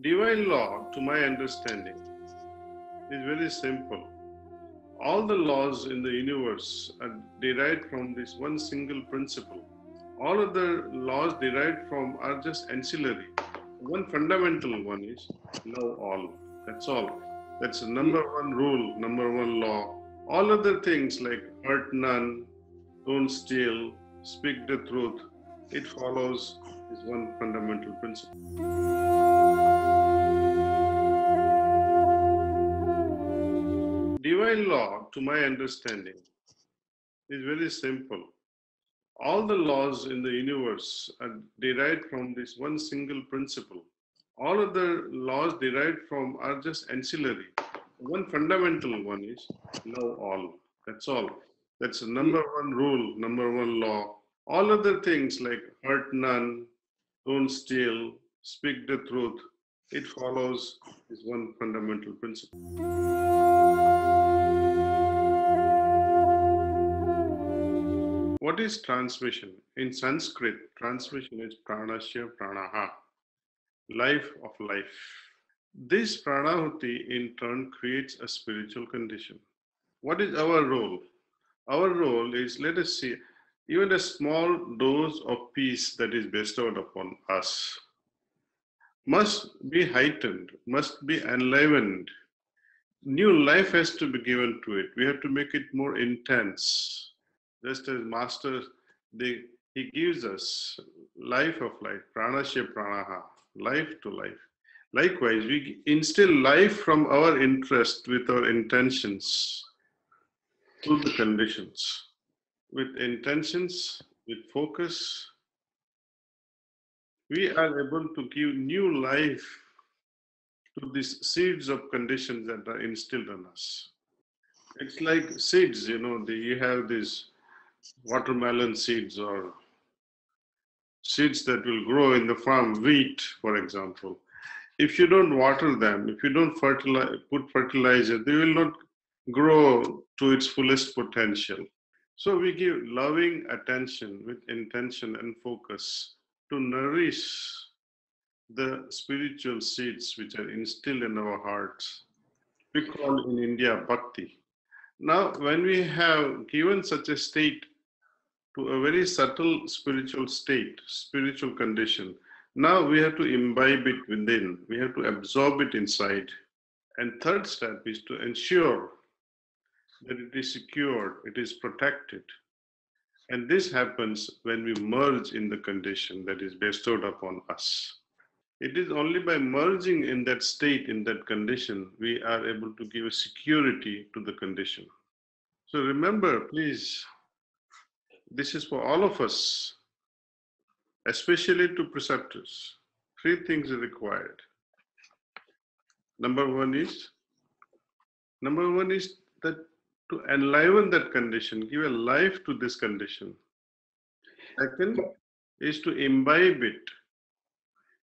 Divine law, to my understanding, is very simple. All the laws in the universe are derived from this one single principle. All other laws derived from are just ancillary. One fundamental one is love all. That's all. That's the number one rule, number one law. All other things like hurt none, don't steal, speak the truth, it follows this one fundamental principle. Divine law, to my understanding, is very simple. All the laws in the universe are derived from this one single principle. All other laws derived from are just ancillary. One fundamental one is love all. That's all. That's the number one rule, number one law. All other things like hurt none, don't steal, speak the truth, it follows this one fundamental principle. What is transmission? In Sanskrit, transmission is pranasya pranaha, life of life. This pranahuti in turn creates a spiritual condition. What is our role? Our role is, let us see, even a small dose of peace that is bestowed upon us must be heightened, must be enlivened. New life has to be given to it. We have to make it more intense. Just as Master, he gives us life of life, pranasya pranaha, life to life. Likewise, we instill life from our interest with our intentions to the conditions. With intentions, with focus, we are able to give new life to these seeds of conditions that are instilled in us. It's like seeds, you have these watermelon seeds or seeds that will grow in the farm, wheat, for example. If you don't water them, if you don't put fertilizer, they will not grow to its fullest potential. So we give loving attention with intention and focus to nourish the spiritual seeds which are instilled in our hearts. We call in India bhakti. Now, when we have given such a state to a very subtle spiritual state, spiritual condition, now we have to imbibe it within, we have to absorb it inside. And third step is to ensure that it is secured, it is protected. And this happens when we merge in the condition that is bestowed upon us. It is only by merging in that state, in that condition, we are able to give a security to the condition. So remember, please, this is for all of us, especially to preceptors. 3 things are required. Number one is that to enliven that condition, give a life to this condition. Second is to imbibe it.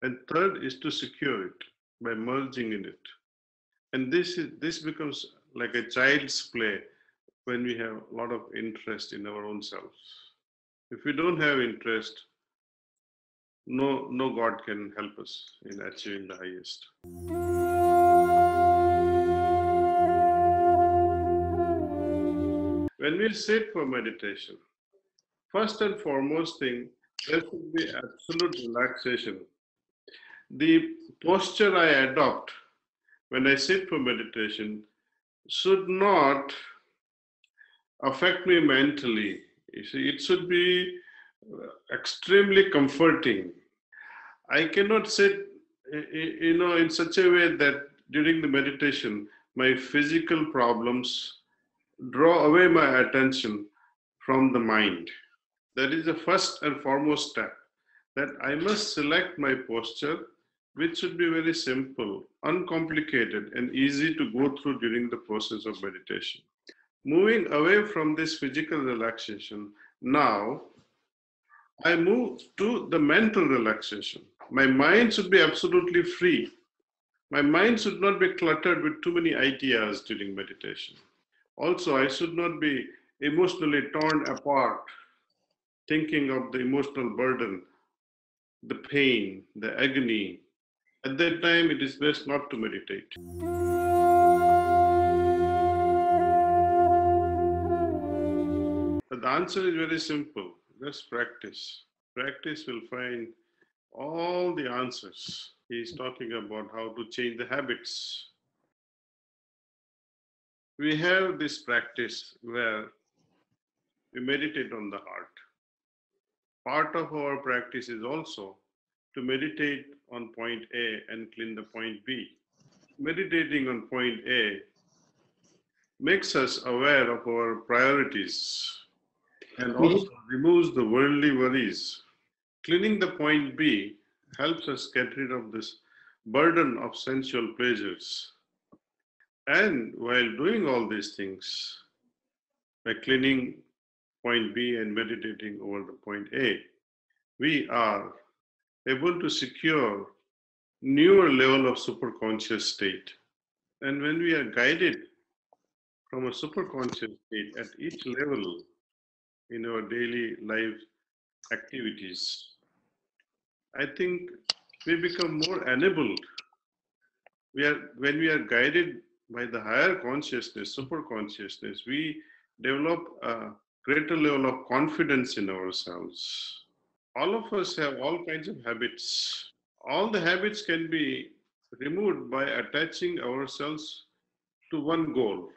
And third is to secure it by merging in it. And this becomes like a child's play when we have a lot of interest in our own selves. If we don't have interest, no God can help us in achieving the highest. When we sit for meditation, first and foremost thing, there should be absolute relaxation. The posture I adopt when I sit for meditation should not affect me mentally. You see, it should be extremely comforting. I cannot sit, in such a way that during the meditation, my physical problems draw away my attention from the mind. That is the first and foremost step, that I must select my posture, which should be very simple, uncomplicated, and easy to go through during the process of meditation. Moving away from this physical relaxation, now I move to the mental relaxation. My mind should be absolutely free. My mind should not be cluttered with too many ideas during meditation. Also, I should not be emotionally torn apart, thinking of the emotional burden, the pain, the agony, At that time, it is best not to meditate. But the answer is very simple. Just practice. Practice will find all the answers. He is talking about how to change the habits. We have this practice where we meditate on the heart. Part of our practice is also to meditate on point A and clean the point B. Meditating on point A makes us aware of our priorities and also removes the worldly worries. Cleaning the point B helps us get rid of this burden of sensual pleasures. And while doing all these things, by cleaning point B and meditating over the point A, we are able to secure newer level of superconscious state. And when we are guided from a superconscious state at each level in our daily life activities, I think we become more enabled. When we are guided by the higher consciousness, superconsciousness, we develop a greater level of confidence in ourselves. All of us have all kinds of habits. All the habits can be removed by attaching ourselves to one goal.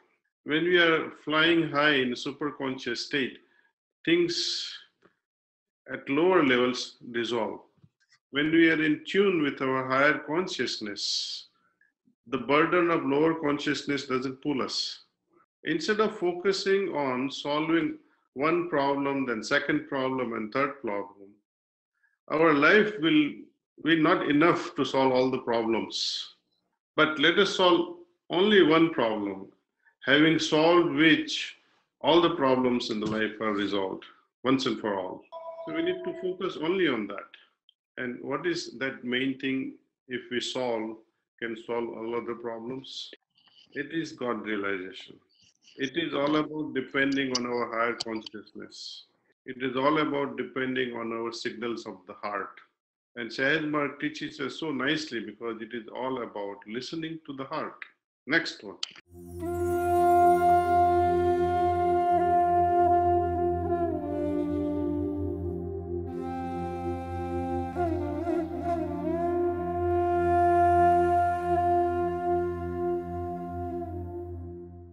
When we are flying high in superconscious state, things at lower levels dissolve. When we are in tune with our higher consciousness, the burden of lower consciousness doesn't pull us. Instead of focusing on solving one problem, then second problem, and third problem, our life will be not enough to solve all the problems. But let us solve only one problem, having solved which all the problems in the life are resolved once and for all. So we need to focus only on that. And what is that main thing if we can solve all other problems? It is God realization. It is all about depending on our higher consciousness. It is all about depending on our signals of the heart. And Sahaj teaches us so nicely because it is all about listening to the heart. Next one.